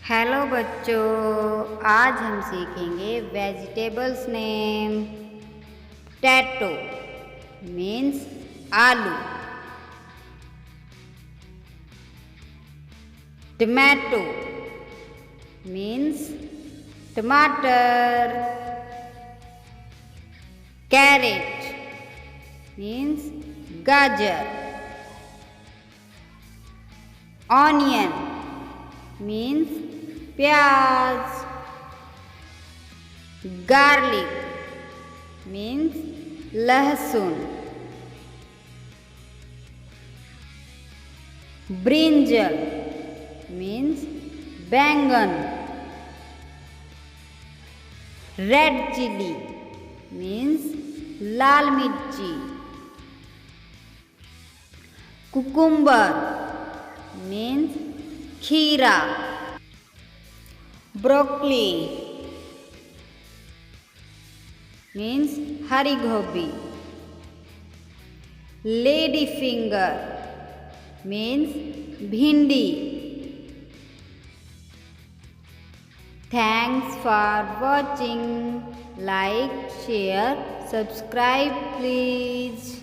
Hello बच्चों, आज हम सीखेंगे वेजिटेबल्स नेम। टैटो मीन्स आलू, टमाटो मीन्स टमाटर, कैरेट मीन्स गाजर, ऑनियन means प्याज, garlic means लहसुन, ब्रिंजल means बैंगन, रेड चिली means लाल मिर्ची, कुकुम्बर means खीरा, ब्रोकली means हरी गोभी, लेडी फिंगर means भिंडी। Thanks for watching. Like, share, subscribe please.